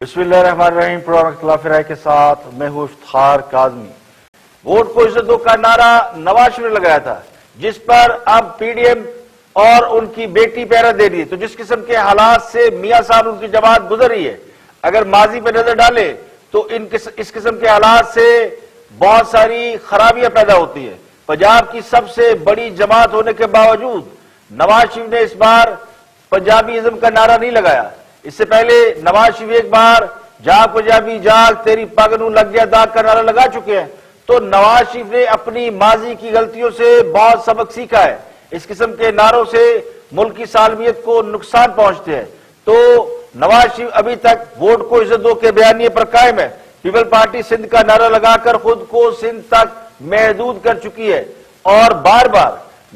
بسم اللہ الرحمن الرحیم۔ پروگرام اختلاف رائے کے ساتھ میں ہوں افتخار کاظمی۔ ووٹ کو عزت دو کا نعرہ نواز شریف نے لگایا تھا، جس پر اب پی ڈی ایم اور ان کی بیٹی پہرا دے رہی ہے۔ تو جس قسم کے حالات سے میاں صاحب ان کی جماعت گزر رہی ہے، اگر ماضی پہ نظر ڈالے تو اس قسم کے حالات سے بہت ساری خرابیاں پیدا ہوتی ہیں۔ پنجاب کی سب سے بڑی جماعت ہونے کے باوجود نواز شریف نے اس بار پنجابی ازم کا نعرہ نہیں لگایا۔ اس سے پہلے نواز شریف ایک بار جاگ پنجابی جاگ تیری پگ نو لگ گیا داغ کا نعرہ لگا چکے ہیں۔ تو نواز شریف نے اپنی ماضی کی غلطیوں سے بہت سبق سیکھا ہے۔ اس قسم کے نعروں سے ملک کی سالمیت کو نقصان پہنچتے ہیں۔ تو نواز شریف ابھی تک ووٹ کو عزت دو کے بیانیے پر قائم ہے۔ پیپل پارٹی سندھ کا نعرہ لگا کر خود کو سندھ تک محدود کر چکی ہے اور بار بار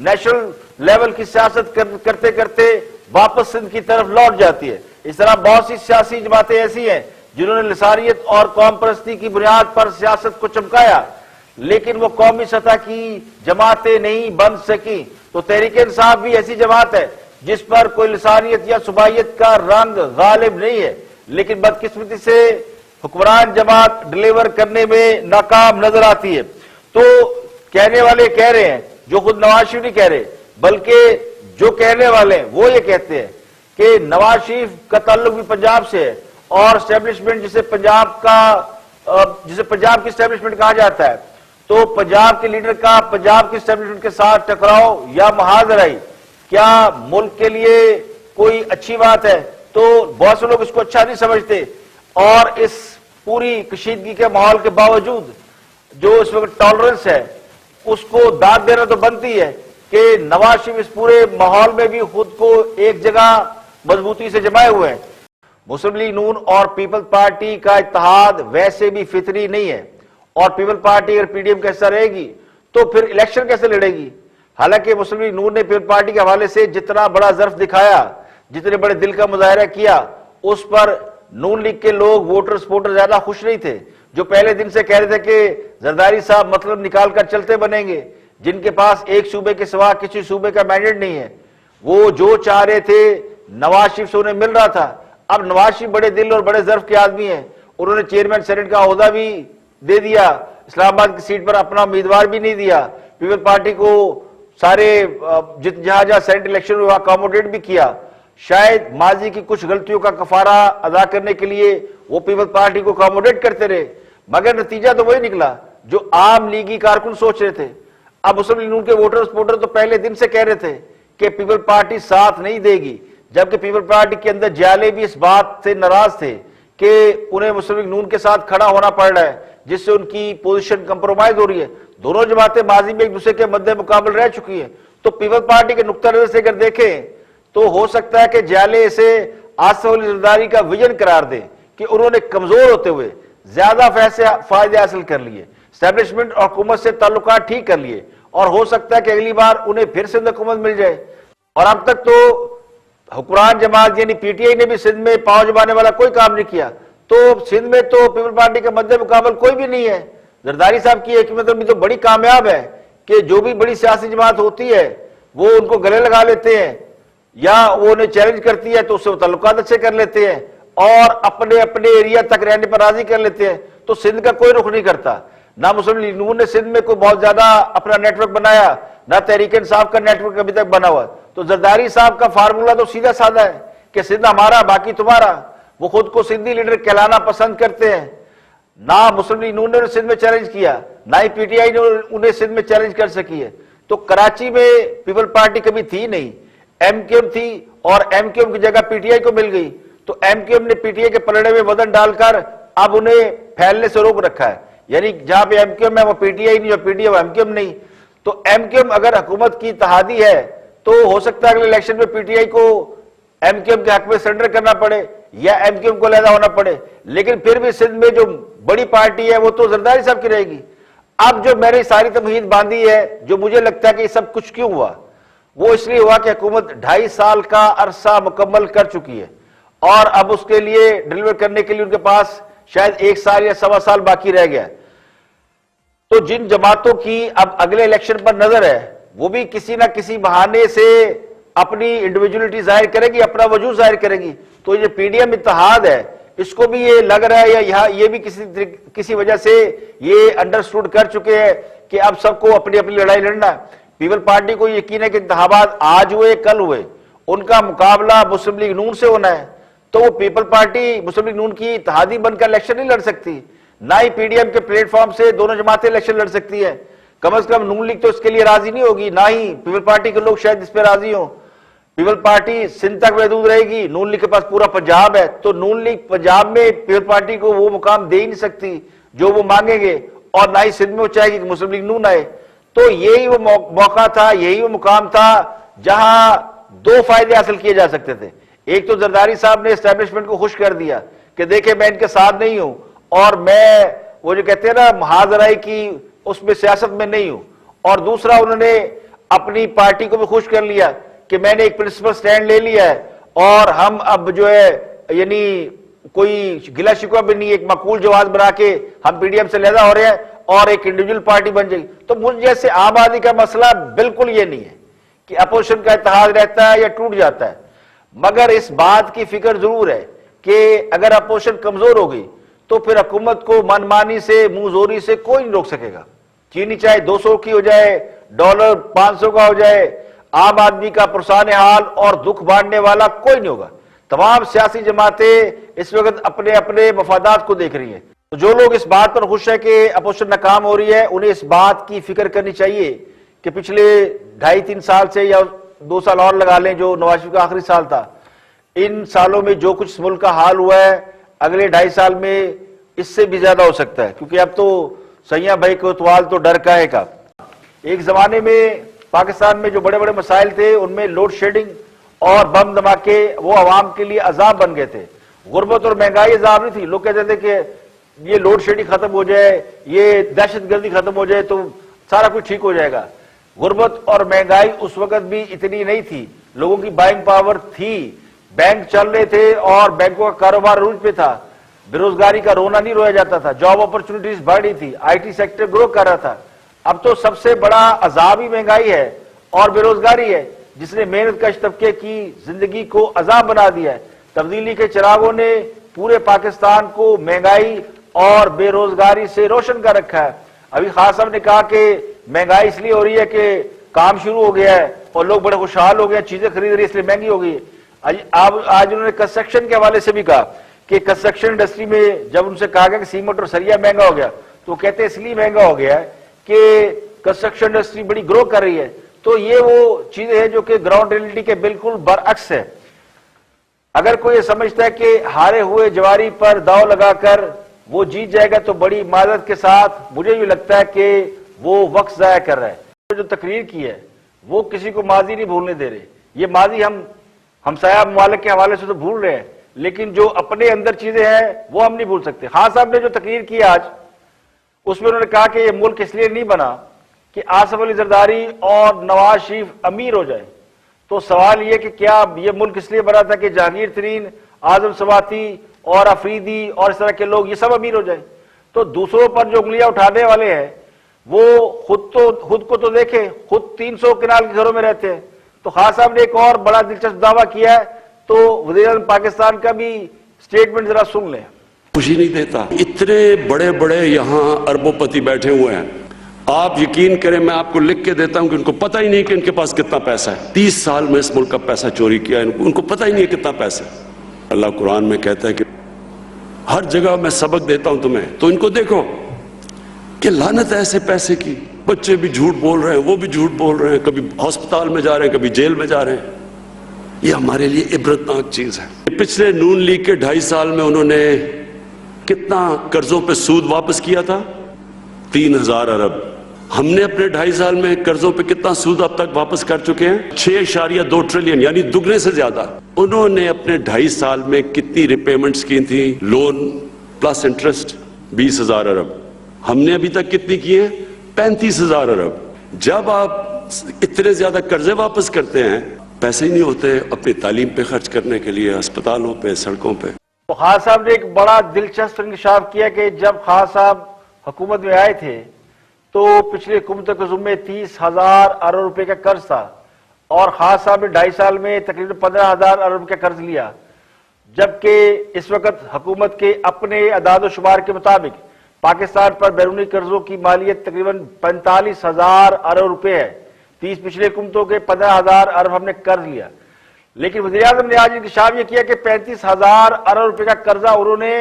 نیشنل لیول کی سیاست کرتے کرتے واپس سندھ کی طرف لوٹ جاتی ہے۔ اس طرح بہت سی سیاسی جماعتیں ایسی ہیں جنہوں نے لسانیت اور قوم پرستی کی بنیاد پر سیاست کو چمکایا، لیکن وہ قومی سطح کی جماعتیں نہیں بن سکی۔ تو تحریک انصاف بھی ایسی جماعت ہے جس پر کوئی لسانیت یا صوبائیت کا رنگ غالب نہیں ہے، لیکن بدقسمتی سے حکمران جماعت ڈلیور کرنے میں ناکام نظر آتی ہے۔ تو کہنے والے کہہ رہے ہیں، جو خود نواز شریف نہیں کہہ رہے بلکہ جو کہنے والے ہیں وہ یہ کہتے ہیں کہ نواز شریف کا تعلق بھی پنجاب سے ہے اور اسٹیبلشمنٹ جسے پنجاب کی اسٹیبلشمنٹ کہا جاتا ہے، تو پنجاب کے لیڈر کا پنجاب کی اسٹیبلشمنٹ کے ساتھ ٹکراؤ یا محاذ آرائی کیا ملک کے لیے کوئی اچھی بات ہے؟ تو بہت سے لوگ اس کو اچھا نہیں سمجھتے، اور اس پوری کشیدگی کے ماحول کے باوجود جو اس وقت ٹالرنس ہے اس کو داد دینا تو بنتی ہے کہ نواز شریف اس پورے ماحول میں بھی خود کو ایک جگہ مضبوطی سے جمائے ہوئے ہیں۔ مسلم لیگ نون اور پیپل پارٹی کا اتحاد ویسے بھی فطری نہیں ہے، اور پیپل پارٹی اگر پی ڈی ایم کا حصہ رہے گی تو پھر الیکشن کیسے لڑے گی؟ حالانکہ مسلم لیگ نون نے پیپل پارٹی کے حوالے سے جتنا بڑا ظرف دکھایا، جتنے بڑے دل کا مظاہرہ کیا، اس پر نون لیگ کے لوگ ووٹر سپورٹر زیادہ خوش نہیں تھے، جو پہلے دن سے کہہ رہے تھے کہ زرداری صاحب مطلب نکال کر چلتے بنیں گے، جن کے پاس ایک صوبے کے سوا کسی صوبے کا مینڈیٹ نہیں ہے۔ وہ جو چاہ رہے تھے نواز شریف سے انہیں مل رہا تھا۔ اب نواز شریف بڑے دل اور بڑے ظرف کے آدمی ہیں، انہوں نے چیئرمین سینٹ کا عہدہ بھی دے دیا، اسلام آباد کی سیٹ پر اپنا امیدوار بھی نہیں دیا، پیپل پارٹی کو سارے جہاں سینٹ الیکشن میں اکاموڈیٹ بھی کیا۔ شاید ماضی کی کچھ غلطیوں کا کفارہ ادا کرنے کے لیے وہ پیپل پارٹی کو اکاموڈیٹ کرتے رہے، مگر نتیجہ تو وہی نکلا جو عام لیگی کارکن سوچ رہے تھے۔ اب مسلم لیگ نون کے ووٹر سپورٹر تو پہلے دن سے کہہ رہے تھے کہ پیپل پارٹی ساتھ نہیں دے گی، جبکہ پیپل پارٹی کے اندر جالے بھی اس بات سے ناراض تھے کہ انہیں مسلم لیگ نون کے ساتھ کھڑا ہونا پڑ رہا ہے، جس سے ان کی پوزیشن کمپرومائز ہو رہی ہے۔ دونوں جماعتیں ماضی میں ایک دوسرے کے مد مقابل رہ چکی ہیں۔ تو پیپل پارٹی کے نقطہ نظر سے اگر دیکھیں تو ہو سکتا ہے کہ جالے اسے آصف علی زرداری کا ویژن قرار دیں کہ انہوں نے کمزور ہوتے ہوئے زیادہ فائدے حاصل کر لیے، اسٹیبلشمنٹ اور حکومت سے تعلقات ٹھیک کر لیے، اور ہو سکتا ہے کہ اگلی بار انہیں پھر سندھ حکومت مل جائے۔ اور اب تک تو حکمران جماعت یعنی پی ٹی آئی نے بھی سندھ میں پاؤں جمانے والا کوئی کام نہیں کیا، تو سندھ میں تو پیپل پارٹی کے مد مقابل کوئی بھی نہیں ہے۔ زرداری صاحب کی حکمت عملی تو بڑی کامیاب ہے کہ جو بھی بڑی سیاسی جماعت ہوتی ہے وہ ان کو گلے لگا لیتے ہیں یا وہ انہیں چیلنج کرتی ہے تو اس سے وہ تعلقات اچھے کر لیتے ہیں اور اپنے ایریا تک رہنے پر راضی کر لیتے ہیں۔ تو سندھ کا کوئی رخ نہیں کرتا، نہ مسلم لیگ نون نے سندھ میں کوئی بہت زیادہ اپنا نیٹ ورک بنایا، نہ تحریک انصاف کا نیٹ ورک ابھی تک بنا ہوا۔ تو زرداری صاحب کا فارمولہ تو سیدھا سادہ ہے کہ سندھ ہمارا باقی تمہارا۔ وہ خود کو سندھی لیڈر کہلانا پسند کرتے ہیں۔ نہ مسلم لیگ نون نے سندھ میں چیلنج کیا، نہ ہی پی ٹی آئی نے انہیں سندھ میں چیلنج کر سکی ہے۔ تو کراچی میں پیپل پارٹی کبھی تھی نہیں، ایم کیو ایم تھی، اور ایم کیو ایم کی جگہ پی ٹی آئی کو مل گئی۔ تو ایم کیو ایم نے پی ٹی آئی کے پلڑے میں وزن ڈال کر اب انہیں پھیلنے سے روک رکھا ہے، یعنی جہاں پہ ایم کیو ایم ہے وہ پی ٹی آئی نہیں، اور پی ٹی آئی وہ ایم کیو ایم نہیں۔ تو ایم کیو ایم اگر حکومت کی اتحادی ہے تو ہو سکتا ہے اگلے الیکشن میں پی ٹی آئی کو ایم کیو ایم کے حق میں سرنڈر کرنا پڑے یا ایم کیو ایم کو علیحدہ ہونا پڑے، لیکن پھر بھی سندھ میں جو بڑی پارٹی ہے وہ تو زرداری صاحب کی رہے گی۔ اب جو میں نے ساری تمہید باندھی ہے، جو مجھے لگتا ہے کہ یہ سب کچھ کیوں ہوا، وہ اس لیے ہوا کہ حکومت 2.5 سال کا عرصہ مکمل کر چکی ہے، اور اب اس کے لیے ڈیلیور کرنے کے لیے ان کے پاس شاید 1 سال یا 1.25 سال باقی رہ گیا۔ تو جن جماعتوں کی اب اگلے الیکشن پر نظر ہے وہ بھی کسی نہ کسی بہانے سے اپنی انڈیویجولیٹی ظاہر کرے گی، اپنا وجود ظاہر کرے گی۔ تو یہ پی ڈی ایم اتحاد ہے، اس کو بھی یہ لگ رہا ہے یا یہاں یہ بھی کسی وجہ سے یہ انڈرسٹوڈ کر چکے ہیں کہ اب سب کو اپنی اپنی لڑائی لڑنا ہے. پیپل پارٹی کو یقین ہے کہ انتخابات آج ہوئے کل ہوئے ان کا مقابلہ مسلم لیگ نون سے ہونا ہے, تو وہ پیپل پارٹی مسلم لیگ نون کی اتحادی بن کر الیکشن نہیں لڑ سکتی, نہ ہی پی ڈی ایم کے پلیٹ فارم سے دونوں جماعتیں الیکشن لڑ سکتی ہیں. کم از کم نون لیگ تو اس کے لیے راضی نہیں ہوگی, نہ ہی پیپل پارٹی کے لوگ شاید اس پہ راضی ہوں. پیپل پارٹی سندھ تک محدود رہے گی, نون لیگ کے پاس پورا پنجاب ہے, تو نون لیگ پنجاب میں پیپل پارٹی کو وہ مقام دے ہی نہیں سکتی جو وہ مانگیں گے, اور نہ ہی سندھ میں وہ چاہے گی کہ مسلم لیگ نون آئے. تو یہی وہ موقع تھا, یہی وہ مقام تھا جہاں دو فائدے حاصل کیے جا سکتے تھے. ایک تو زرداری صاحب نے اسٹیبلشمنٹ کو خوش کر دیا کہ دیکھیں میں ان کے ساتھ نہیں ہوں, اور میں وہ جو کہتے ہیں نا محاذرائی کی اس میں سیاست میں نہیں ہوں, اور دوسرا انہوں نے اپنی پارٹی کو بھی خوش کر لیا کہ میں نے ایک پرنسپل سٹینڈ لے لیا ہے, اور ہم اب جو ہے یعنی کوئی گلہ شکوہ بھی نہیں, ایک معقول جواز بنا کے ہم پی ڈی ایم سے علیحدہ ہو رہے ہیں اور ایک انڈیویجول پارٹی بن جائے گی. تو مجھ جیسے عام آدمی کا مسئلہ بالکل یہ نہیں ہے کہ اپوزیشن کا اتحاد رہتا ہے یا ٹوٹ جاتا ہے, مگر اس بات کی فکر ضرور ہے کہ اگر اپوزیشن کمزور ہو گئی تو پھر حکومت کو من مانی سے منہ زوری سے کوئی نہیں روک سکے گا. چینی چائے 200 کی ہو جائے, ڈالر 500 کا ہو جائے, عام آدمی کا پرسان حال اور دکھ بانٹنے والا کوئی نہیں ہوگا. تمام سیاسی جماعتیں اس وقت اپنے اپنے مفادات کو دیکھ رہی ہیں. تو جو لوگ اس بات پر خوش ہیں کہ اپوزیشن ناکام ہو رہی ہے, انہیں اس بات کی فکر کرنی چاہیے کہ پچھلے 2.5-3 سال سے یا 2 سال اور لگا لیں جو نواز شریف کا آخری سال تھا, ان سالوں میں جو کچھ ملک کا حال ہوا ہے اگلے 2.5 سال میں اس سے بھی زیادہ ہو سکتا ہے, کیونکہ اب تو سیاں بھائی کوتوال تو ڈر کا ہے کا. ایک زمانے میں پاکستان میں جو بڑے بڑے مسائل تھے ان میں لوڈ شیڈنگ اور بم دھماکے وہ عوام کے لیے عذاب بن گئے تھے. غربت اور مہنگائی عذاب نہیں تھی. لوگ کہتے تھے کہ یہ لوڈ شیڈنگ ختم ہو جائے, یہ دہشت گردی ختم ہو جائے تو سارا کچھ ٹھیک ہو جائے گا. غربت اور مہنگائی اس وقت بھی اتنی نہیں تھی, لوگوں کی بائنگ پاور تھی, بینک چل رہے تھے اور بینکوں کا کاروبار عروج پہ تھا, بے روزگاری کا رونا نہیں رویا جاتا تھا, جاب اپرچونٹیز بڑھ رہی تھی, آئی ٹی سیکٹر گرو کر رہا تھا. اب تو سب سے بڑا عذاب ہی مہنگائی ہے اور بے روزگاری ہے, جس نے محنت کش طبقے کی زندگی کو عذاب بنا دیا ہے. تبدیلی کے چراغوں نے پورے پاکستان کو مہنگائی اور بے روزگاری سے روشن کر رکھا ہے. ابھی خان صاحب نے کہا کہ مہنگائی اس لیے ہو رہی ہے کہ کام شروع ہو گیا ہے اور لوگ بڑے خوشحال ہو گئے, چیزیں خرید رہی ہیں اس لیے مہنگی ہو گئی ہے. آج انہوں نے کنسٹرکشن کے حوالے سے بھی کہا کہ کنسٹرکشن انڈسٹری میں جب ان سے کہا گیا کہ سیمنٹ اور سریا مہنگا ہو گیا تو کہتے ہیں اس لیے مہنگا ہو گیا ہے کہ کنسٹرکشن انڈسٹری بڑی گرو کر رہی ہے. تو یہ وہ چیزیں ہیں جو کہ گراؤنڈ ریئلٹی کے بالکل برعکس ہے. اگر کوئی یہ سمجھتا ہے کہ ہارے ہوئے جواری پر داؤ لگا کر وہ جیت جائے گا تو بڑی معذرت کے ساتھ مجھے بھی لگتا ہے کہ وہ وقت ضائع کر رہا ہے. جو تقریر کی ہے وہ کسی کو ماضی نہیں بھولنے دے رہے. یہ ماضی ہم ہمسایہ ممالک کے حوالے سے تو بھول رہے ہیں, لیکن جو اپنے اندر چیزیں ہیں وہ ہم نہیں بھول سکتے. خان صاحب نے جو تقریر کی آج اس میں انہوں نے کہا کہ یہ ملک اس لیے نہیں بنا کہ آصف علی زرداری اور نواز شریف امیر ہو جائیں. تو سوال یہ کہ کیا یہ ملک اس لیے بنا تھا کہ جہانگیر ترین, اعظم سواتی اور افریدی اور اس طرح کے لوگ یہ سب امیر ہو جائیں؟ تو دوسروں پر جو انگلیاں اٹھانے والے ہیں وہ خود کو تو دیکھیں, خود 300 کنال کے گھروں میں رہتے ہیں. تو خان صاحب نے ایک اور بڑا دلچسپ دعویٰ کیا ہے, تو وزیر اعظم پاکستان کا بھی سٹیٹمنٹ ذرا سن لیں. خوشی نہیں دیتا. اتنے بڑے بڑے یہاں اربوں پتی بیٹھے ہوئے ہیں, آپ یقین کریں میں آپ کو لکھ کے دیتا ہوں کہ ان کو پتہ ہی نہیں کہ ان کے پاس کتنا پیسہ ہے. 30 سال میں اس ملک کا پیسہ چوری کیا, ان کو پتہ ہی نہیں ہے کتنا پیسہ ہے. اللہ قرآن میں کہتا ہے کہ ہر جگہ میں سبق دیتا ہوں تمہیں, تو ان کو دیکھو کہ لعنت ہے ایسے پیسے کی. بچے بھی جھوٹ بول رہے ہیں, وہ بھی جھوٹ بول رہے ہیں, کبھی ہسپتال میں جا رہے ہیں, کبھی جیل میں جا رہے ہیں. یہ ہمارے لیے عبرتناک چیز ہے. پچھلے نون لیگ کے 2.5 سال میں انہوں نے کتنا قرضوں پہ سود واپس کیا تھا؟ 3000 ارب. ہم نے اپنے 2.5 سال میں قرضوں پہ کتنا سود اب تک واپس کر چکے ہیں؟ 6.2 ٹریلین, یعنی دگنے سے زیادہ. انہوں نے اپنے 2.5 سال میں کتنی ریپیمنٹس کی تھی؟ لون پلس انٹرسٹ 20,000 ارب. ہم نے ابھی تک کتنی کی ہیں؟ 35,000 ارب. جب آپ اتنے زیادہ قرضے واپس کرتے ہیں, پیسے ہی نہیں ہوتے اپنی تعلیم پہ خرچ کرنے کے لیے, ہسپتالوں پہ, سڑکوں پہ. تو خان صاحب نے ایک بڑا دلچسپ انکشاف کیا کہ جب خان صاحب حکومت میں آئے تھے تو پچھلی حکومت کے ذمے 30,000 ارب روپے کا قرض تھا, اور خان صاحب نے 2.5 سال میں تقریباً 15,000 ارب کا قرض لیا. جبکہ اس وقت حکومت کے اپنے اعداد و شمار کے مطابق پاکستان پر بیرونی قرضوں کی مالیت تقریباً 45,000 ارب روپے ہے. 30 پچھلے حکومتوں کے 15,000 ارب ہم نے قرض لیا. لیکن وزیر اعظم نے آج انکشاف یہ کیا کہ 35,000 ارب روپے کا قرضہ انہوں نے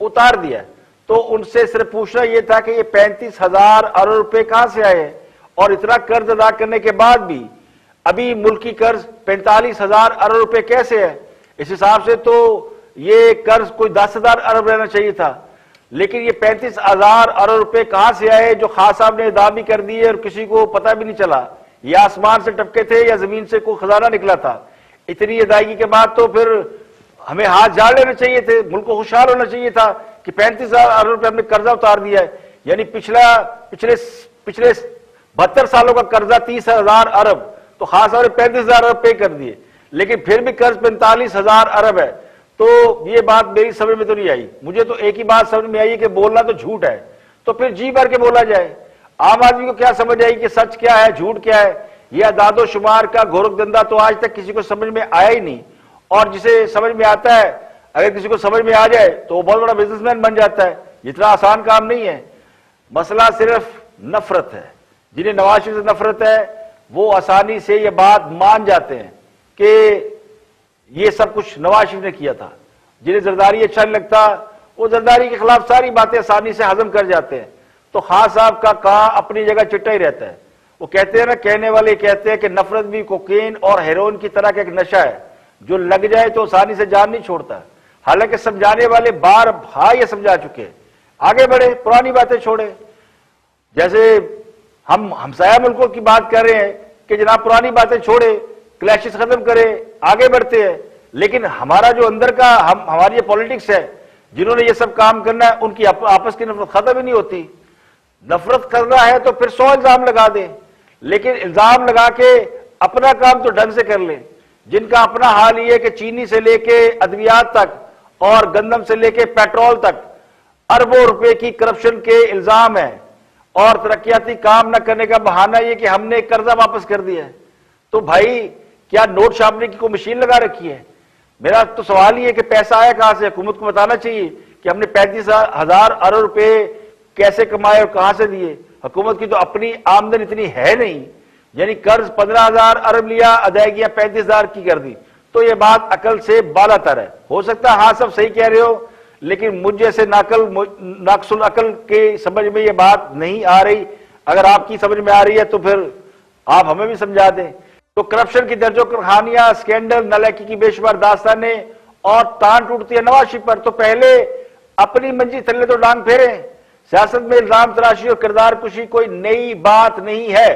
اتار دیا. تو ان سے صرف پوچھنا یہ تھا کہ یہ 35,000 ارب روپے کہاں سے آئے ہیں, اور اتنا قرض ادا کرنے کے بعد بھی ابھی ملکی قرض 45,000 ارب روپے کیسے ہے؟ اس حساب سے تو یہ قرض کوئی 10,000 ارب رہنا چاہیے تھا. لیکن یہ 35,000 ارب روپے کہاں سے آئے جو خان صاحب نے ادا بھی کر دیے اور کسی کو پتہ بھی نہیں چلا, یا آسمان سے ٹپکے تھے یا زمین سے کوئی خزانہ نکلا تھا. اتنی ادائیگی کے بعد تو پھر ہمیں ہاتھ جھاڑ لینا چاہیے تھے, ملک کو خوشحال ہونا چاہیے تھا کہ 35,000 ارب روپے ہم نے قرضہ اتار دیا ہے. یعنی پچھلے 72 سالوں کا قرضہ 30,000 ارب, تو خان صاحب نے 35,000 ارب پے کر دیے, لیکن پھر بھی قرض 45,000 ارب ہے. تو یہ بات میری سمجھ میں تو نہیں آئی. مجھے تو ایک ہی بات سمجھ میں آئی کہ بولنا تو جھوٹ ہے, تو پھر جی بھر کے بولا جائے. عام آدمی کو کیا سمجھ آئی کہ سچ کیا ہے جھوٹ کیا ہے؟ یہ اعداد و شمار کا گورکھ دندہ تو آج تک کسی کو سمجھ میں آیا ہی نہیں. اور جسے سمجھ میں آتا ہے, اگر کسی کو سمجھ میں آ جائے تو وہ بہت بڑا بزنس مین بن جاتا ہے. اتنا آسان کام نہیں ہے. مسئلہ صرف نفرت ہے. جنہیں نواز شریف سے نفرت ہے وہ آسانی سے یہ بات مان جاتے ہیں کہ یہ سب کچھ نواز شریف نے کیا تھا. جنہیں زرداری اچھا نہیں لگتا وہ زرداری کے خلاف ساری باتیں آسانی سے ہضم کر جاتے ہیں. تو خان صاحب کا کہاں اپنی جگہ چٹا ہی رہتا ہے. وہ کہتے ہیں نا, کہنے والے کہتے ہیں کہ نفرت بھی کوکین اور ہیروئن کی طرح کا ایک نشہ ہے, جو لگ جائے تو آسانی سے جان نہیں چھوڑتا. حالانکہ سمجھانے والے بار یہ سمجھا چکے ہیں. آگے بڑھے, پرانی باتیں چھوڑے. جیسے ہم ہمسایہ ملکوں کی بات کر رہے ہیں کہ جناب پرانی باتیں چھوڑے, کلیشز ختم کرے, آگے بڑھتے ہیں. لیکن ہمارا جو اندر کا ہماری یہ پولیٹکس ہے, جنہوں نے یہ سب کام کرنا ہے, ان کی آپس کی نفرت ختم ہی نہیں ہوتی. نفرت کرنا ہے تو پھر 100 الزام لگا دیں, لیکن الزام لگا کے اپنا کام تو ڈھنگ سے کر لیں. جن کا اپنا حال یہ ہے کہ چینی سے لے کے ادویات تک اور گندم سے لے کے پیٹرول تک اربوں روپے کی کرپشن کے الزام ہیں, اور ترقیاتی کام نہ کرنے کا بہانہ یہ کہ ہم نے قرضہ واپس کر دیا ہے. تو بھائی کیا نوٹ چھاپنے کی کوئی مشین لگا رکھی ہے؟ میرا تو سوال یہ ہے کہ پیسہ آیا کہاں سے؟ حکومت کو بتانا چاہیے کہ ہم نے 35,000 ارب روپے کیسے کمائے اور کہاں سے دیے. حکومت کی تو اپنی آمدن اتنی ہے نہیں, یعنی قرض 15,000 ارب لیا, ادائیگیاں 35,000 کی کر دی. تو یہ بات عقل سے بالا تر ہے. ہو سکتا ہے ہاں سب صحیح کہہ رہے ہو, لیکن مجھ جیسے ناقص العقل کے سمجھ میں یہ بات نہیں آ رہی. اگر آپ کی سمجھ میں آ رہی ہے تو پھر آپ ہمیں بھی سمجھا دیں. تو کرپشن کی درجوں کہانیاں, اسکینڈل, نالائکی کی بے شمار داستانیں, اور تان ٹوٹتی ہے نواز شریف پر. تو پہلے اپنی منجی تھلے تو ڈانگ پھیریں. سیاست میں الزام تراشی اور کردار کشی کوئی نئی بات نہیں ہے.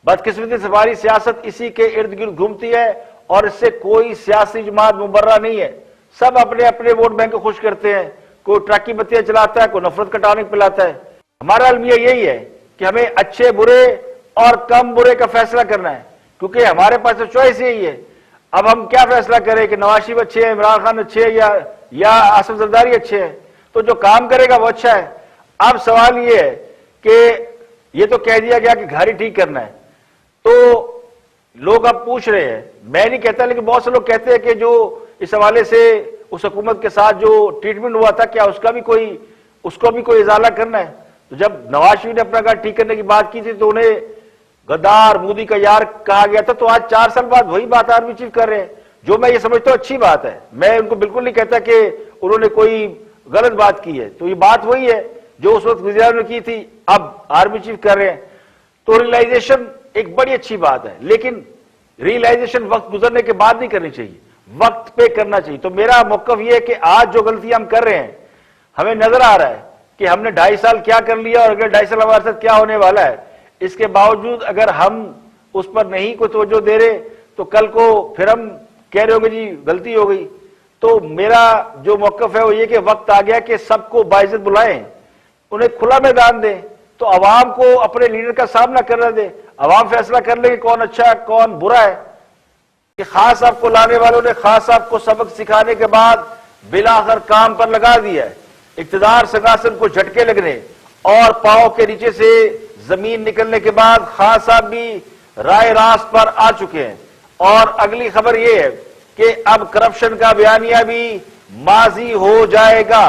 بدقسمتی سے ہماری سیاست اسی کے ارد گرد گھومتی ہے, اور اس سے کوئی سیاسی جماعت مبرہ نہیں ہے. سب اپنے اپنے ووٹ بینک کو خوش کرتے ہیں. کوئی ٹرک کی بتیاں چلاتا ہے, کوئی نفرت کا ٹانک پلاتا ہے. ہمارا المیہ یہی ہے کہ ہمیں اچھے برے اور کم برے کا فیصلہ کرنا ہے, کیونکہ ہمارے پاس تو چوائس یہی ہے. اب ہم کیا فیصلہ کریں کہ نواز شریف اچھے ہیں, عمران خان اچھے ہیں, یا آصف زرداری اچھے ہیں؟ تو جو کام کرے گا وہ اچھا ہے. اب سوال یہ ہے کہ یہ تو کہہ دیا گیا کہ گھر ہی ٹھیک کرنا ہے, تو لوگ اب پوچھ رہے ہیں, میں نہیں کہتا لیکن بہت سے لوگ کہتے ہیں کہ جو اس حوالے سے اس حکومت کے ساتھ جو ٹریٹمنٹ ہوا تھا, کیا اس کو بھی کوئی ازالہ کرنا ہے؟ تو جب نواز شریف نے اپنا گھر ٹھیک کرنے کی بات کی تھی تو انہیں غدار, مودی کا یار کہا گیا تھا. تو آج 4 سال بعد وہی بات آرمی چیف کر رہے ہیں, جو میں یہ سمجھتا ہوں اچھی بات ہے. میں ان کو بالکل نہیں کہتا کہ انہوں نے کوئی غلط بات کی ہے. تو یہ بات وہی ہے جو اس وقت وزیر اعظم نے کی تھی, اب آرمی چیف کر رہے ہیں. تو ریئلائزیشن ایک بڑی اچھی بات ہے, لیکن ریئلائزیشن وقت گزرنے کے بعد نہیں کرنی چاہیے, وقت پہ کرنا چاہیے. تو میرا موقف یہ ہے کہ آج جو غلطی ہم کر رہے ہیں, ہمیں نظر آ رہا ہے کہ ہم نے 2.5 سال کیا کر لیا اور اگر 2.5 سال ہمارے ساتھ کیا ہونے والا ہے. اس کے باوجود اگر ہم اس پر نہیں کوئی توجہ دے رہے تو کل کو پھر ہم کہہ رہے ہوں گے جی غلطی ہو گئی. تو میرا جو موقف ہے وہ یہ کہ وقت آ گیا کہ سب کو باعزت بلائیں, انہیں کھلا میدان دیں, تو عوام کو اپنے لیڈر کا سامنا کرنا دیں. عوام فیصلہ کر لے کہ کون اچھا ہے کون برا ہے. کہ خان صاحب کو لانے والوں نے خان صاحب کو سبق سکھانے کے بعد بالآخر کام پر لگا دیا ہے. اقتدار سنگاسن کو جھٹکے لگنے اور پاؤں کے نیچے سے زمین نکلنے کے بعد خان صاحب بھی رائے راست پر آ چکے ہیں. اور اگلی خبر یہ ہے کہ اب کرپشن کا بیانیہ بھی ماضی ہو جائے گا.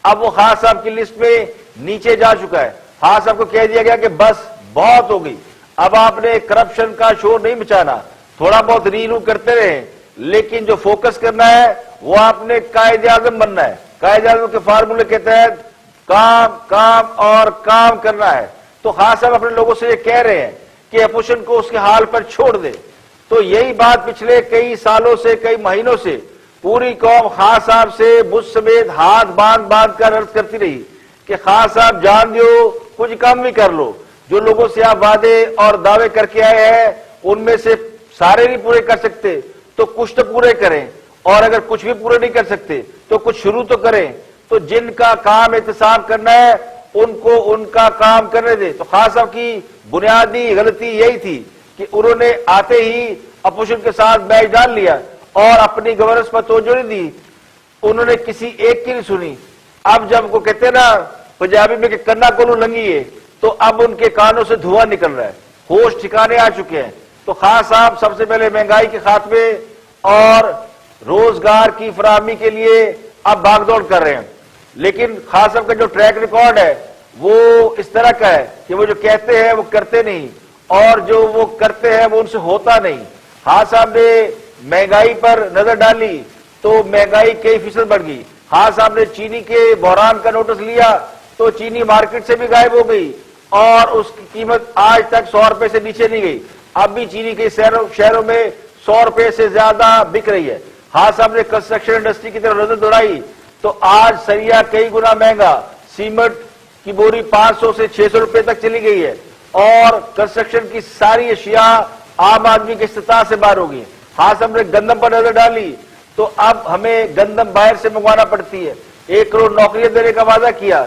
اب وہ خان صاحب کی لسٹ میں نیچے جا چکا ہے. خان صاحب کو کہہ دیا گیا کہ بس بہت ہو گئی, اب آپ نے کرپشن کا شور نہیں مچانا, تھوڑا بہت ریلو کرتے رہے, لیکن جو فوکس کرنا ہے وہ آپ نے قائد اعظم بننا ہے. قائد اعظم کے فارمولے کے تحت کام کام اور کام کرنا ہے. تو خان صاحب اپنے لوگوں سے یہ کہہ رہے ہیں کہ اپوزیشن کو اس کے حال پر چھوڑ دے. تو یہی بات پچھلے کئی سالوں سے, کئی مہینوں سے پوری قوم خان صاحب سے مجھ سمیت ہاتھ باندھ باندھ کر عرض کرتی رہی کہ خان صاحب جان دیو, کچھ کام بھی کر لو. جو لوگوں سے آپ وعدے اور دعوے کر کے آئے ہیں ان میں سے سارے نہیں پورے کر سکتے تو کچھ تو پورے کریں, اور اگر کچھ بھی پورے نہیں کر سکتے تو کچھ شروع تو کریں. تو جن کا کام احتساب کرنا ہے ان کو ان کا کام کرنے دے. تو خان صاحب کی بنیادی غلطی یہی تھی کہ انہوں نے آتے ہی اپوزیشن کے ساتھ میچ ڈال لیا اور اپنی گورننس پر توجہ نہیں دی. انہوں نے کسی ایک کی نہیں سنی. اب جب کو کہتے ہیں نا پنجابی میں کہ کنا کولو لنگی ہے, تو اب ان کے کانوں سے دھواں نکل رہا ہے, ہوش ٹھکانے آ چکے ہیں. تو خان صاحب سب سے پہلے مہنگائی کے خاتمے اور روزگار کی فراہمی کے لیے اب بھاگ دوڑ کر رہے ہیں. لیکن خان صاحب کا جو ٹریک ریکارڈ ہے وہ اس طرح کا ہے کہ وہ جو کہتے ہیں وہ کرتے نہیں, اور جو وہ کرتے ہیں وہ ان سے ہوتا نہیں. خان صاحب نے مہنگائی پر نظر ڈالی تو مہنگائی کئی فیصد بڑھ گئی. خان صاحب نے چینی کے بحران کا نوٹس لیا تو چینی مارکیٹ سے بھی غائب ہو گئی اور اس کی قیمت آج تک 100 روپے سے نیچے نہیں گئی. اب بھی چینی کے شہروں میں 100 روپے سے زیادہ بک رہی ہے. خان صاحب نے کنسٹرکشن انڈسٹری کی طرف نظر دوڑائی تو آج سریا کئی گنا مہنگا, سیمنٹ کی بوری 500 سے 600 روپے تک چلی گئی ہے, اور کنسٹرکشن کی ساری اشیاء عام آدمی کے استطاعت سے باہر ہو گئی. خان صاحب نے گندم پر نظر ڈالی تو اب ہمیں گندم باہر سے منگوانا پڑتی ہے. 1 کروڑ نوکریاں دینے کا وعدہ کیا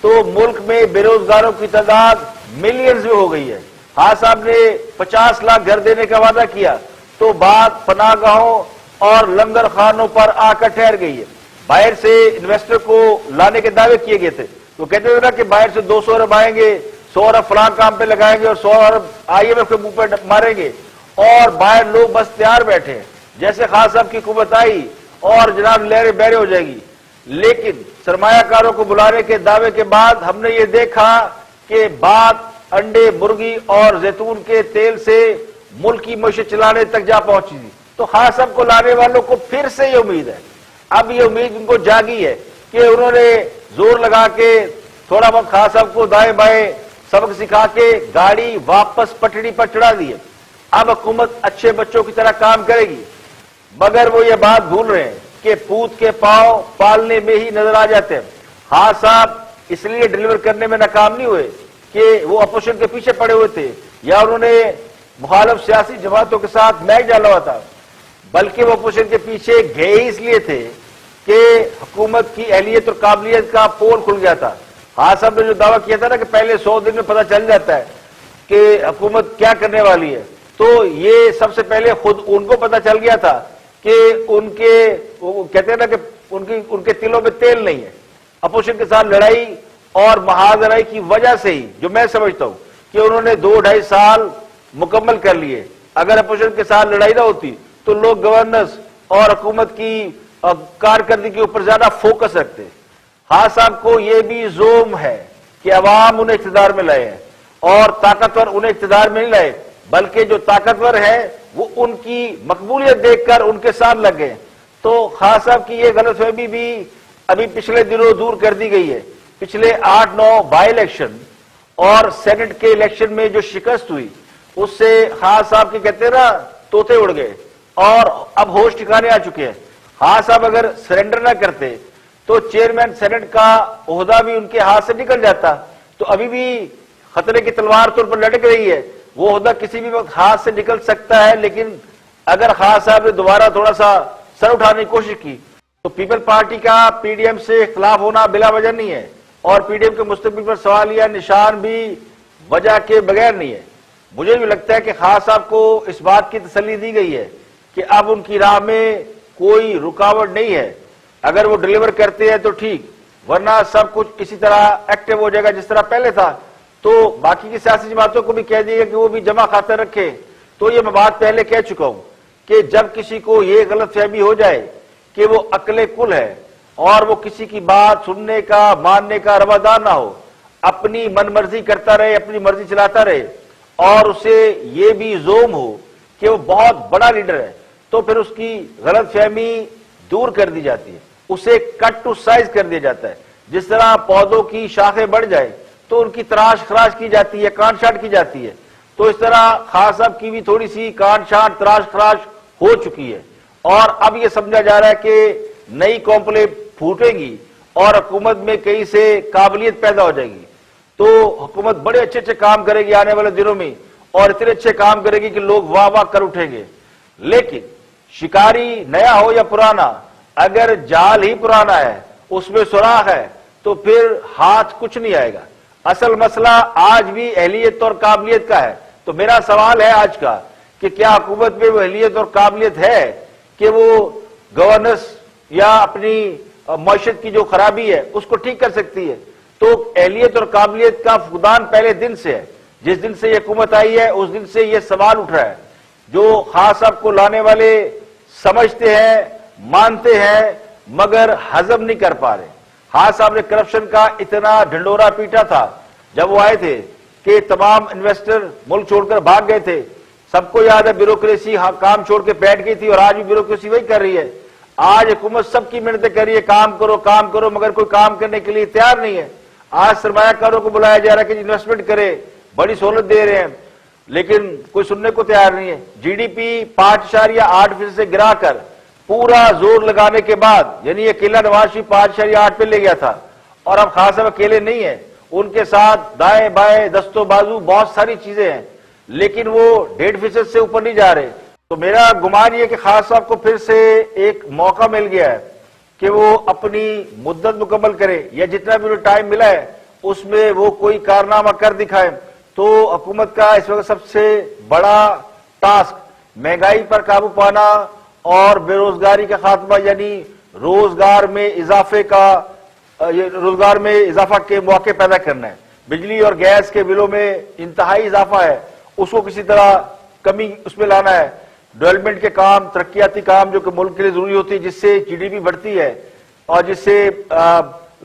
تو ملک میں بے روزگاروں کی تعداد ملینز میں ہو گئی ہے. خان صاحب نے 50 لاکھ گھر دینے کا وعدہ کیا تو بات پناہ گاہوں اور لنگر خانوں پر آ کر ٹھہر گئی ہے. باہر سے انویسٹر کو لانے کے دعوے کیے گئے تھے, وہ کہتے تھے نا کہ باہر سے 200 ارب آئیں گے, 100 ارب فلاں کام پہ لگائیں گے اور 100 ارب IMF کے منہ پہ ماریں گے, اور باہر لوگ بس تیار بیٹھے ہیں. جیسے خان صاحب کی حکومت آئی اور جناب لہریں بہریں ہو جائے گی. لیکن سرمایہ کاروں کو بلانے کے دعوے کے بعد ہم نے یہ دیکھا کہ بات انڈے, مرغی اور زیتون کے تیل سے ملکی معیشت چلانے تک جا پہنچی تھی. تو خان صاحب کو لانے والوں کو پھر سے یہ امید ہے, اب یہ امید ان کو جاگی ہے کہ انہوں نے زور لگا کے تھوڑا بہت خان صاحب کو دائیں بائیں سبق سکھا کے گاڑی واپس پٹڑی پر چڑھا دی ہے. اب حکومت اچھے بچوں کی طرح کام کرے گی, مگر وہ یہ بات بھول رہے ہیں کہ پوت کے پاؤں پالنے میں ہی نظر آ جاتے ہیں. خان صاحب اس لیے ڈیلیور کرنے میں ناکام نہیں ہوئے کہ وہ اپوزیشن کے پیچھے پڑے ہوئے تھے یا انہوں نے مخالف سیاسی جماعتوں کے ساتھ میچ ڈالا ہوا تھا, بلکہ وہ اپوزیشن کے پیچھے گئے ہی اس لیے تھے کہ حکومت کی اہلیت اور قابلیت کا پول کھل گیا تھا. خان صاحب نے جو دعویٰ کیا تھا نا کہ پہلے 100 دن میں پتہ چل جاتا ہے کہ حکومت کیا کرنے والی ہے, تو یہ سب سے پہلے خود ان کو پتہ چل گیا تھا کہ ان کے وہ کہتے ہیں نا کہ ان کے دلوں میں تیل نہیں ہے. اپوزیشن کے ساتھ لڑائی اور محاذ لڑائی کی وجہ سے ہی جو میں سمجھتا ہوں کہ انہوں نے 2-2.5 سال مکمل کر لیے. اگر اپوزیشن کے ساتھ لڑائی نہ ہوتی تو لوگ گورننس اور حکومت کی کارکردگی کے اوپر زیادہ فوکس رکھتے. خان صاحب کو یہ بھی زوم ہے کہ عوام انہیں اقتدار میں لائے ہیں اور طاقتور انہیں اقتدار میں نہیں لائے, بلکہ جو طاقتور ہے وہ ان کی مقبولیت دیکھ کر ان کے ساتھ لگ گئے. تو خان صاحب کی یہ غلط فہمی بھی ابھی پچھلے دنوں دور کر دی گئی ہے. پچھلے 8-9 بائی الیکشن اور سینٹ کے الیکشن میں جو شکست ہوئی اس سے خان صاحب کی کہتے ہیں نا طوطے اڑ گئے اور اب ہوش ٹھکانے آ چکے ہیں. خان صاحب اگر سرنڈر نہ کرتے تو چیئرمین سینٹ کا عہدہ بھی ان کے ہاتھ سے نکل جاتا. تو ابھی بھی خطرے کی تلوار طور پر لٹک رہی ہے, وہ عہدہ کسی بھی وقت ہاتھ سے نکل سکتا ہے. لیکن اگر خان صاحب نے دوبارہ تھوڑا سا سر اٹھانے کی کوشش کی تو پیپل پارٹی کا PDM سے اختلاف ہونا بلا وجہ نہیں ہے, اور PDM کے مستقبل پر سوال یا نشان بھی وجہ کے بغیر نہیں ہے. مجھے بھی لگتا ہے کہ خان صاحب کو اس بات کی تسلی دی گئی ہے کہ اب ان کی راہ میں کوئی رکاوٹ نہیں ہے. اگر وہ ڈیلیور کرتے ہیں تو ٹھیک, ورنہ سب کچھ اسی طرح ایکٹیو ہو جائے گا جس طرح پہلے تھا. تو باقی کی سیاسی جماعتوں کو بھی کہہ دیے گا کہ وہ بھی جمع کھاتے رکھے. تو یہ میں بات پہلے کہہ چکا ہوں کہ جب کسی کو یہ غلط فہمی ہو جائے کہ وہ عقل کل ہے اور وہ کسی کی بات سننے کا ماننے کا روادار نہ ہو، اپنی من مرضی کرتا رہے، اپنی مرضی چلاتا رہے، اور اسے یہ بھی زوم ہو کہ وہ بہت بڑا لیڈر ہے، تو پھر اس کی غلط فہمی دور کر دی جاتی ہے، اسے کٹ ٹو سائز کر دیا جاتا ہے۔ جس طرح پودوں کی شاخیں بڑھ جائیں تو ان کی تراش خراش کی جاتی ہے، کاٹ چھانٹ کی جاتی ہے، تو اس طرح خان صاحب کی بھی تھوڑی سی کاٹ چھانٹ تراش خراش ہو چکی ہے، اور اب یہ سمجھا جا رہا ہے کہ نئی قومیں پھوٹے گی اور حکومت میں کہیں سے قابلیت پیدا ہو جائے گی، تو حکومت بڑے اچھے اچھے کام کرے گی آنے والے دنوں میں، اور اتنے اچھے کام کرے گی کہ لوگ واہ واہ کر اٹھیں گے۔ لیکن شکاری نیا ہو یا پرانا، اگر جال ہی پرانا ہے، اس میں سوراخ ہے، تو پھر ہاتھ کچھ نہیں آئے گا۔ اصل مسئلہ آج بھی اہلیت اور قابلیت کا ہے۔ تو میرا سوال ہے آج کا کہ کیا حکومت میں وہ اہلیت اور قابلیت ہے کہ وہ گورننس یا اپنی معیشت کی جو خرابی ہے اس کو ٹھیک کر سکتی ہے؟ تو اہلیت اور قابلیت کا فقدان پہلے دن سے ہے، جس دن سے یہ حکومت آئی ہے اس دن سے یہ سوال اٹھ رہا ہے۔ جو خان صاحب کو لانے والے سمجھتے ہیں، مانتے ہیں، مگر ہضم نہیں کر پا رہے۔ خان صاحب نے کرپشن کا اتنا ڈھنڈورا پیٹا تھا جب وہ آئے تھے کہ تمام انویسٹر ملک چھوڑ کر بھاگ گئے تھے۔ سب کو یاد ہے بیوروکریسی کام چھوڑ کے بیٹھ گئی تھی، اور آج بھی بیوروکریسی وہی کر رہی ہے۔ آج حکومت سب کی محنتیں کر رہی ہے، کام کرو، مگر کوئی کام کرنے کے لیے تیار نہیں ہے۔ آج سرمایہ کاروں کو بلایا جا رہا ہے کہ انویسٹمنٹ کرے، بڑی سہولت دے رہے ہیں، لیکن کوئی سننے کو تیار نہیں ہے۔ جی ڈی پی 5.8% سے گرا کر پورا زور لگانے کے بعد، یعنی یہ اکیلا نواز شریف 5.8 پہ لے گیا تھا، اور اب خان صاحب اکیلے نہیں ہیں، ان کے ساتھ دائیں بائیں دستوں بازو بہت ساری چیزیں ہیں، لیکن وہ 1.5% سے اوپر نہیں جا رہے۔ تو میرا گمان یہ کہ خان صاحب کو پھر سے ایک موقع مل گیا ہے کہ وہ اپنی مدت مکمل کرے، یا جتنا بھی انہیں ٹائم ملا ہے اس میں وہ کوئی کارنامہ کر دکھائے۔ تو حکومت کا اس وقت سب سے بڑا ٹاسک مہنگائی پر قابو پانا اور بے روزگاری کا خاتمہ، یعنی روزگار میں اضافہ کے مواقع پیدا کرنا ہے۔ بجلی اور گیس کے بلوں میں انتہائی اضافہ ہے، اس کو کسی طرح کمی اس میں لانا ہے۔ ڈیولپمنٹ کے کام، ترقیاتی کام جو کہ ملک کے لیے ضروری ہوتی ہے، جس سے جی ڈی پی بڑھتی ہے اور جس سے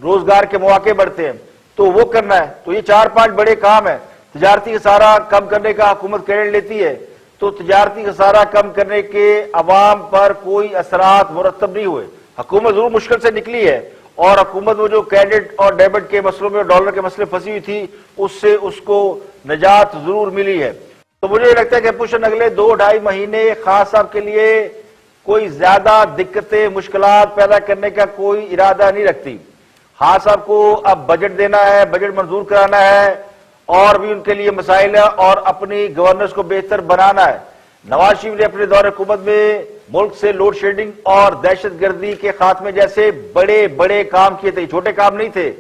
روزگار کے مواقع بڑھتے ہیں، تو وہ کرنا ہے۔ تو یہ 4-5 بڑے کام ہیں۔ تجارتی خسارہ کم کرنے کا حکومت کریڈٹ لیتی ہے، تو تجارتی خسارہ کم کرنے کے عوام پر کوئی اثرات مرتب نہیں ہوئے۔ حکومت ضرور مشکل سے نکلی ہے، اور حکومت وہ جو کریڈٹ اور ڈیبٹ کے مسئلوں میں اور ڈالر کے مسئلے پھنسی ہوئی تھی، اس سے اس کو نجات ضرور ملی ہے۔ تو مجھے یہ لگتا ہے کہ اپوزیشن اگلے 2-2.5 مہینے خان صاحب کے لیے کوئی زیادہ دقتیں مشکلات پیدا کرنے کا کوئی ارادہ نہیں رکھتی۔ خان صاحب کو اب بجٹ دینا ہے، بجٹ منظور کرانا ہے، اور بھی ان کے لیے مسائل ہیں، اور اپنی گورننس کو بہتر بنانا ہے۔ نواز شریف نے اپنے دور حکومت میں ملک سے لوڈ شیڈنگ اور دہشت گردی کے خاتمے جیسے بڑے بڑے کام کیے تھے، چھوٹے کام نہیں تھے۔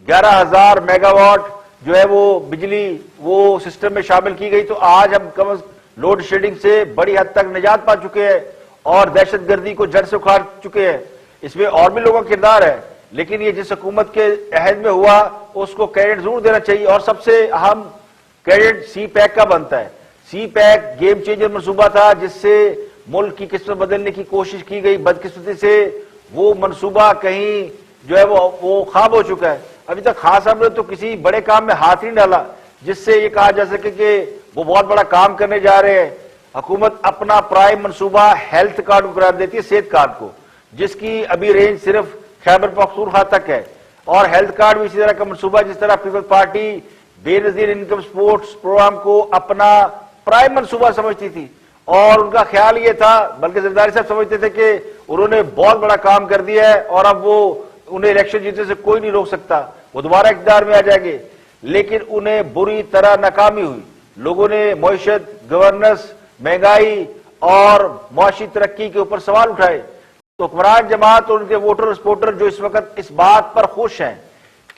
11,000 میگا واٹ جو ہے وہ بجلی وہ سسٹم میں شامل کی گئی، تو آج ہم کم از لوڈ شیڈنگ سے بڑی حد تک نجات پا چکے ہیں اور دہشت گردی کو جڑ سے اکھاڑ چکے ہیں۔ اس میں اور بھی لوگوں کا کردار ہے، لیکن یہ جس حکومت کے عہد میں ہوا اس کو کریڈٹ ضرور دینا چاہیے۔ اور سب سے اہم کریڈٹ سی پیک کا بنتا ہے۔ سی پیک گیم چینجر منصوبہ تھا، جس سے ملک کی قسمت بدلنے کی کوشش کی گئی۔ بدقسمتی سے وہ منصوبہ کہیں جو ہے وہ خواب ہو چکا ہے۔ ابھی تک خان صاحب نے تو کسی بڑے کام میں ہاتھ نہیں ڈالا جس سے یہ کہا جا سکے کہ وہ بہت بڑا کام کرنے جا رہے ہیں۔ حکومت اپنا پرائم منصوبہ ہیلتھ کارڈ کو قرار دیتی ہے، صحت کارڈ کو، جس کی ابھی رینج صرف خیبر پختونخوا تک ہے، اور ہیلتھ کارڈ بھی اسی طرح کا منصوبہ جس طرح پیپلز پارٹی بے نظیر انکم سپورٹس پروگرام کو اپنا پرائم منصوبہ سمجھتی تھی، اور ان کا خیال یہ تھا، بلکہ زرداری صاحب سمجھتے تھے کہ انہوں نے بہت بڑا کام کر دیا ہے اور اب وہ انہیں الیکشن جیتنے سے کوئی نہیں روک سکتا، وہ دوبارہ اقتدار میں آ جائیں گے۔ لیکن انہیں بری طرح ناکامی ہوئی۔ لوگوں نے معیشت، گورننس، مہنگائی اور معاشی ترقی کے اوپر سوال اٹھائے۔ تو حکمران جماعت اور ان کے ووٹر سپورٹر جو اس وقت اس بات پر خوش ہیں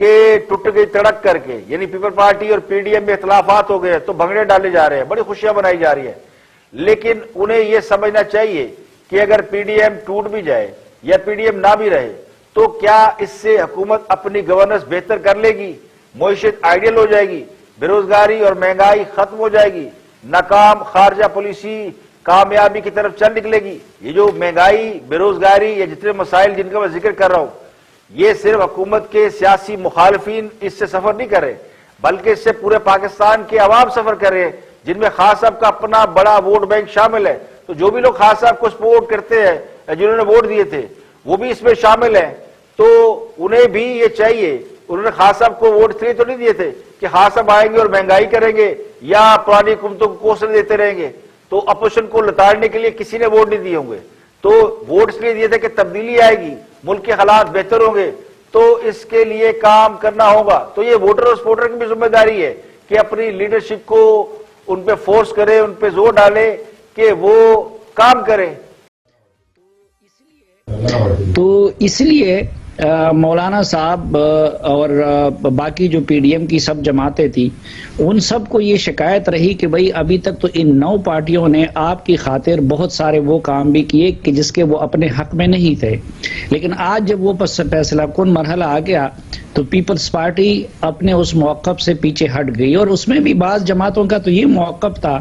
کہ ٹوٹ گئی تڑک کر کے، یعنی پیپل پارٹی اور پی ڈی ایم میں اختلافات ہو گئے تو بھنگڑے ڈالے جا رہے ہیں، بڑی خوشیاں منائی جا رہی ہیں، لیکن انہیں یہ سمجھنا چاہیے کہ اگر پی ڈی ایم ٹوٹ بھی جائے یا پی ڈی ایم نہ بھی رہے تو کیا اس سے حکومت اپنی گورننس بہتر کر لے گی؟ معیشت آئیڈیل ہو جائے گی، بے روزگاری اور مہنگائی ختم ہو جائے گی، ناکام خارجہ پالیسی کامیابی کی طرف چل نکلے گی. یہ جو مہنگائی، بے روزگاری یا جتنے مسائل جن کا میں ذکر کر رہا ہوں، یہ صرف حکومت کے سیاسی مخالفین اس سے سفر نہیں کر رہے، بلکہ اس سے پورے پاکستان کے عوام سفر کر رہے ہیں، جن میں خان صاحب کا اپنا بڑا ووٹ بینک شامل ہے. تو جو بھی لوگ خان صاحب کو سپورٹ کرتے ہیں، جنہوں نے ووٹ دیے تھے، وہ بھی اس میں شامل ہیں. تو انہیں بھی یہ چاہیے، انہوں نے خان صاحب کو ووٹ اس لیے تو نہیں دیے تھے کہ خان صاحب آئیں گے اور مہنگائی کریں گے یا پرانی حکومتوں کو کوسنے دیتے رہیں گے، تو اپوزیشن کو لتاڑنے کے لیے کسی نے ووٹ نہیں دیے ہوں گے. تو ووٹ اس لیے دیے تھے کہ تبدیلی آئے گی، ملک کے حالات بہتر ہوں گے، تو اس کے لیے کام کرنا ہوگا. تو یہ ووٹر اور سپورٹر کی بھی ذمہ داری ہے کہ اپنی لیڈرشپ کو ان پہ فورس کرے، ان پہ زور ڈالے کہ وہ کام کرے. تو اس لیے مولانا صاحب اور باقی جو پی ڈی ایم کی سب جماعتیں تھی، ان سب کو یہ شکایت رہی کہ بھئی ابھی تک تو ان 9 پارٹیوں نے آپ کی خاطر بہت سارے وہ کام بھی کیے کہ جس کے وہ اپنے حق میں نہیں تھے، لیکن آج جب وہ فیصلہ کن مرحلہ آ گیا تو پیپلز پارٹی اپنے اس موقف سے پیچھے ہٹ گئی. اور اس میں بھی بعض جماعتوں کا تو یہ موقف تھا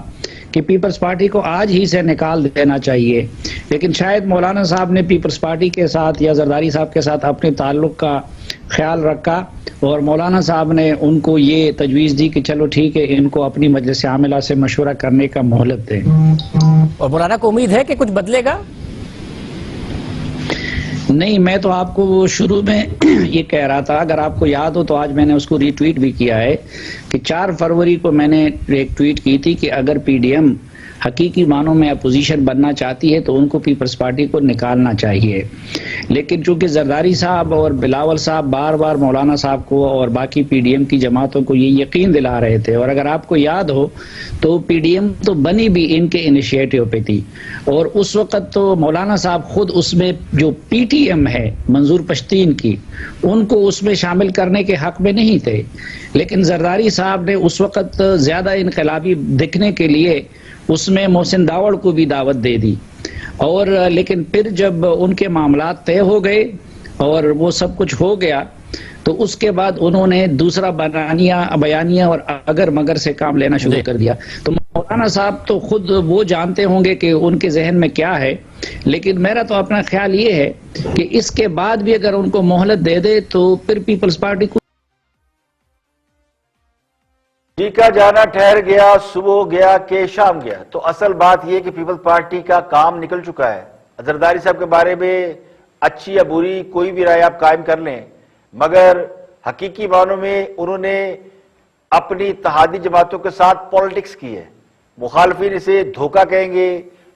کہ پیپلز پارٹی کو آج ہی سے نکال دینا چاہیے، لیکن شاید مولانا صاحب نے پیپلز پارٹی کے ساتھ یا زرداری صاحب کے ساتھ اپنے تعلق کا خیال رکھا، اور مولانا صاحب نے ان کو یہ تجویز دی کہ چلو ٹھیک ہے، ان کو اپنی مجلس عاملہ سے مشورہ کرنے کا مہلت دیں. اور مولانا کو امید ہے کہ کچھ بدلے گا؟ نہیں، میں تو آپ کو شروع میں یہ کہہ رہا تھا، اگر آپ کو یاد ہو تو آج میں نے اس کو ری ٹویٹ بھی کیا ہے کہ 4 فروری کو میں نے ایک ٹویٹ کی تھی کہ اگر پی ڈی ایم حقیقی معنوں میں اپوزیشن بننا چاہتی ہے تو ان کو پیپلز پارٹی کو نکالنا چاہیے. لیکن چونکہ زرداری صاحب اور بلاول صاحب بار بار مولانا صاحب کو اور باقی پی ڈی ایم کی جماعتوں کو یہ یقین دلا رہے تھے، اور اگر آپ کو یاد ہو تو پی ڈی ایم تو بنی بھی ان کے انیشیٹو پہ تھی، اور اس وقت تو مولانا صاحب خود اس میں جو پی ٹی ایم ہے منظور پشتین کی، ان کو اس میں شامل کرنے کے حق میں نہیں تھے، لیکن زرداری صاحب نے اس وقت زیادہ انقلابی دکھنے کے لیے اس میں محسن داوڑ کو بھی دعوت دے دی. اور لیکن پھر جب ان کے معاملات طے ہو گئے اور وہ سب کچھ ہو گیا تو اس کے بعد انہوں نے دوسرا بیانیہ اور اگر مگر سے کام لینا شروع کر دیا. تو مولانا صاحب تو خود وہ جانتے ہوں گے کہ ان کے ذہن میں کیا ہے، لیکن میرا تو اپنا خیال یہ ہے کہ اس کے بعد بھی اگر ان کو مہلت دے دے تو پھر پیپلز پارٹی کو جی کا جانا ٹھہر گیا، صبح گیا کہ شام گیا. تو اصل بات یہ کہ پیپلز پارٹی کا کام نکل چکا ہے. زرداری صاحب کے بارے میں اچھی یا بری کوئی بھی رائے آپ قائم کر لیں، مگر حقیقی معنوں میں انہوں نے اپنی اتحادی جماعتوں کے ساتھ پالیٹکس کی ہے. مخالفین اسے دھوکہ کہیں گے،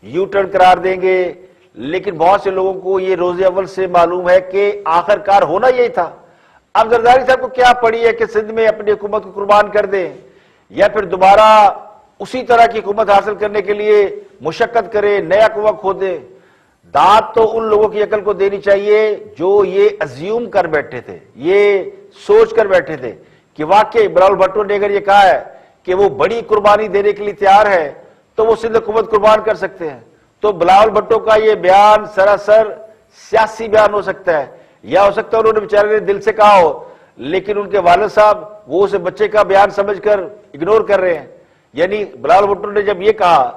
یو ٹرن قرار دیں گے، لیکن بہت سے لوگوں کو یہ روز اول سے معلوم ہے کہ آخر کار ہونا یہی تھا. اب زرداری صاحب کو کیا پڑی ہے کہ سندھ میں اپنی حکومت کو قربان کر دیں یا پھر دوبارہ اسی طرح کی حکومت حاصل کرنے کے لیے مشقت کرے، نیا کنواں کھودے. داد تو ان لوگوں کی عقل کو دینی چاہیے جو یہ ازیوم کر بیٹھے تھے، یہ سوچ کر بیٹھے تھے کہ واقعی بلاول بھٹو نے اگر یہ کہا ہے کہ وہ بڑی قربانی دینے کے لیے تیار ہے تو وہ سندھ حکومت قربان کر سکتے ہیں. تو بلاول بھٹو کا یہ بیان سراسر سیاسی بیان ہو سکتا ہے، یا ہو سکتا ہے انہوں نے بیچارے نے دل سے کہا ہو، لیکن ان کے والد صاحب وہ اسے بچے کا بیان سمجھ کر اگنور کر رہے ہیں. یعنی بلاول بھٹو نے جب یہ کہا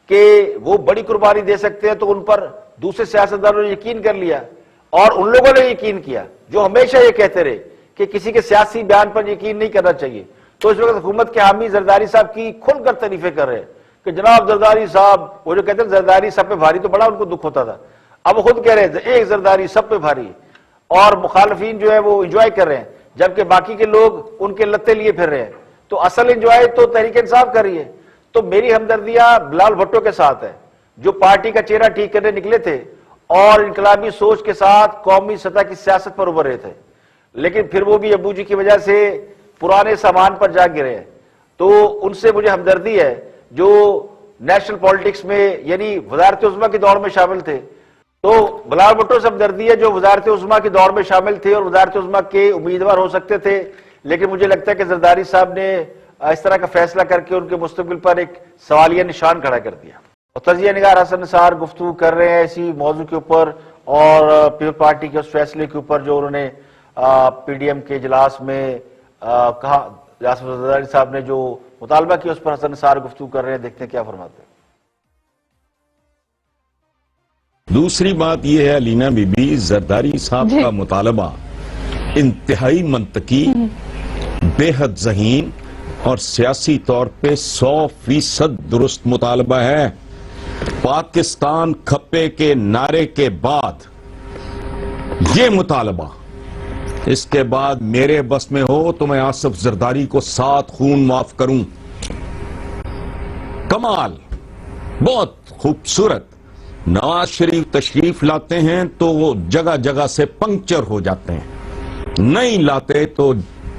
کہ وہ بڑی قربانی دے سکتے ہیں تو ان پر دوسرے سیاستدانوں نے یقین کر لیا، اور ان لوگوں نے یقین کیا جو ہمیشہ یہ کہتے رہے کہ کسی کے سیاسی بیان پر یقین نہیں کرنا چاہیے. تو اس وقت حکومت کے حامی زرداری صاحب کی کھل کر تعریفیں کر رہے ہیں کہ جناب زرداری صاحب، وہ جو کہتے ہیں زرداری سب پہ بھاری، تو بڑا ان کو دکھ ہوتا تھا. اب وہ خود کہہ رہے ہیں ایک زرداری سب پہ بھاری، اور مخالفین جو ہے وہ انجوائے کر رہے ہیں جبکہ باقی کے لوگ ان کے لتے لیے پھر رہے ہیں. تو اصل انجوائے تو تحریک انصاف کر رہی ہے. تو میری ہمدردیاں بلاول بھٹو کے ساتھ ہے جو پارٹی کا چہرہ ٹھیک کرنے نکلے تھے اور انقلابی سوچ کے ساتھ قومی سطح کی سیاست پر ابھر رہے تھے، لیکن پھر وہ بھی ابو جی کی وجہ سے پرانے سامان پر جا گرے ہیں. تو ان سے مجھے ہمدردی ہے جو نیشنل پالیٹکس میں یعنی وزارت عظمیٰ کی دوڑ میں شامل تھے. تو بلاول بھٹو سے ہمدردی ہے جو وزارت عظمیٰ کی دوڑ میں شامل تھے اور وزارت عظمیٰ کے امیدوار ہو سکتے تھے، لیکن مجھے لگتا ہے کہ زرداری صاحب نے اس طرح کا فیصلہ کر کے ان کے مستقبل پر ایک سوالیہ نشان کھڑا کر دیا. اور تجزیہ نگار حسن نثار گفتگو کر رہے ہیں اسی موضوع کے اوپر اور پیپلز پارٹی کے اس فیصلے کے اوپر جو انہوں نے پی ڈی ایم کے اجلاس میں کہا. زرداری صاحب نے جو مطالبہ کیا اس پر حسن نثار گفتگو کر رہے ہیں، دیکھتے ہیں کیا فرماتے ہیں. دوسری بات یہ ہے علینا بی بی، زرداری صاحب کا مطالبہ انتہائی منطقی، بے حد ذہین اور سیاسی طور پہ 100% درست مطالبہ ہے۔ پاکستان کھپے کے نعرے کے بعد یہ مطالبہ، اس کے بعد میرے بس میں ہو تو میں آصف زرداری کو 7 خون معاف کروں۔ کمال، بہت خوبصورت۔ نواز شریف تشریف لاتے ہیں تو وہ جگہ جگہ سے پنکچر ہو جاتے ہیں، نہیں لاتے تو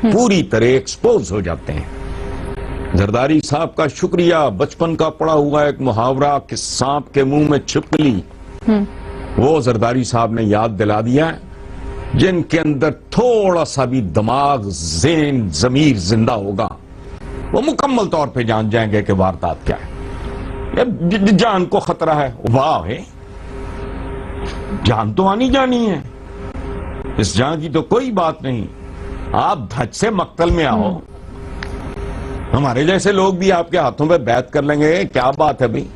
پوری طرح ایکسپوز ہو جاتے ہیں۔ زرداری صاحب کا شکریہ، بچپن کا پڑا ہوا ایک محاورہ کہ سانپ کے منہ میں چھپکلی، وہ زرداری صاحب نے یاد دلا دیا ہے۔ جن کے اندر تھوڑا سا بھی دماغ، ذہن، ضمیر زندہ ہوگا، وہ مکمل طور پہ جان جائیں گے کہ واردات کیا ہے، جان کو خطرہ ہے۔ واہ ہے، جان تو آنی جانی ہے، اس جان کی تو کوئی بات نہیں۔ آپ دھچ سے مقتل میں آؤ، ہمارے جیسے لوگ بھی آپ کے ہاتھوں پہ بیعت کر لیں گے، کیا بات ہے بھئی،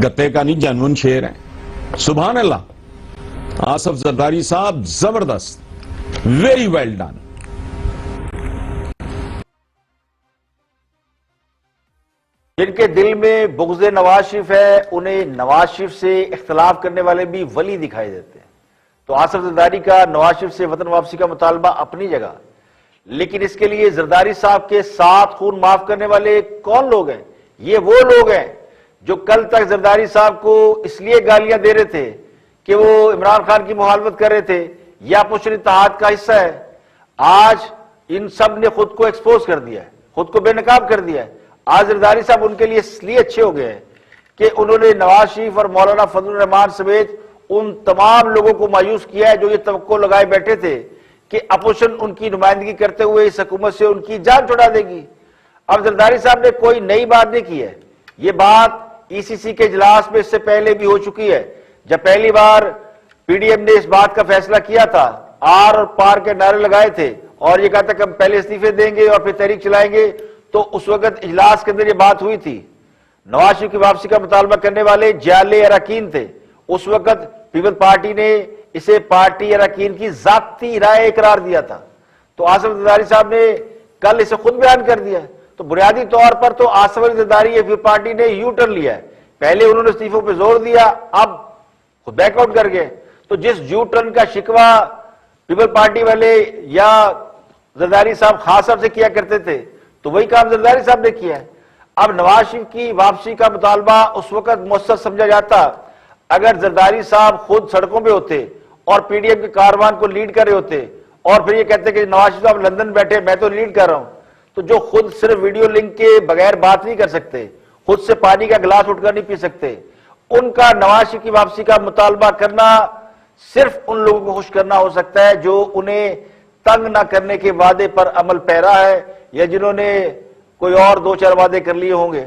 گتے کا نہیں جنون شیر ہے۔ سبحان اللہ، آصف زرداری صاحب زبردست، ویری ویل ڈن۔ جن کے دل میں بغض نواز شریف ہے، انہیں نواز شریف سے اختلاف کرنے والے بھی ولی دکھائی دیتے ہیں۔ تو آصف زرداری کا نواز شریف سے وطن واپسی کا مطالبہ اپنی جگہ، لیکن اس کے لیے زرداری صاحب کے 7 خون معاف کرنے والے کون لوگ ہیں؟ یہ وہ لوگ ہیں جو کل تک زرداری صاحب کو اس لیے گالیاں دے رہے تھے کہ وہ عمران خان کی مخالفت کر رہے تھے یا اپوزیشن اتحاد کا حصہ ہے۔ آج ان سب نے خود کو ایکسپوز کر دیا ہے، خود کو بے نقاب کر دیا ہے۔ آج زرداری صاحب ان کے لیے اس لیے اچھے ہو گئے ہیں کہ انہوں نے نواز شریف اور مولانا فضل الرحمان سمیت ان تمام لوگوں کو مایوس کیا ہے جو یہ توقع لگائے بیٹھے تھے کہ اپوزیشن ان کی نمائندگی کرتے ہوئے اس حکومت سے ان کی جان چھڑا دے گی۔ اب زرداری صاحب نے کوئی نئی بات نہیں کی ہے، یہ بات ای سی سی کے اجلاس میں اس سے پہلے بھی ہو چکی ہے، جب پہلی بار پی ڈی ایم نے اس بات کا فیصلہ کیا تھا، آر اور پار کے نعرے لگائے تھے اور یہ کہا تھا کہ ہم پہلے استعفے دیں گے اور پھر تحریک چلائیں گے، تو اس وقت اجلاس کے اندر یہ بات ہوئی تھی۔ نواز شریف کی واپسی کا مطالبہ کرنے والے جعلی اراکین تھے، اس وقت پیپل پارٹی نے اسے پارٹی اراکین کی ذاتی رائے قرار دیا تھا۔ تو آصف زرداری صاحب نے کل اسے خود بیان کر دیا، تو بنیادی طور پر تو آصف زرداری پیپل پارٹی نے یو ٹرن لیا ہے۔ پہلے انہوں نے استعفوں پہ زور دیا، اب خود بیک آؤٹ کر گئے۔ تو جس یو ٹرن کا شکوہ پیپل پارٹی والے یا زرداری صاحب خاص طور سے کیا کرتے تھے، تو وہی کام زرداری صاحب نے کیا ہے۔ اب نواز شریف کی واپسی کا مطالبہ اس وقت مؤثر سمجھا جاتا اگر زرداری صاحب خود سڑکوں پہ ہوتے اور پی ڈی ایم کے کاروان کو لیڈ کر رہے ہوتے اور پھر یہ کہتے کہ نواز شریف صاحب لندن بیٹھے، میں تو لیڈ کر رہا ہوں، تو جو خود صرف ویڈیو لنک کے بغیر بات نہیں کر سکتے، خود سے پانی کا گلاس اٹھ کر نہیں پی سکتے، ان کا نواز شریف کی واپسی کا مطالبہ کرنا صرف ان لوگوں کو خوش کرنا ہو سکتا ہے جو انہیں تنگ نہ کرنے کے وعدے پر عمل پیرا ہے یا جنہوں نے کوئی اور 2-4 وعدے کر لیے ہوں گے۔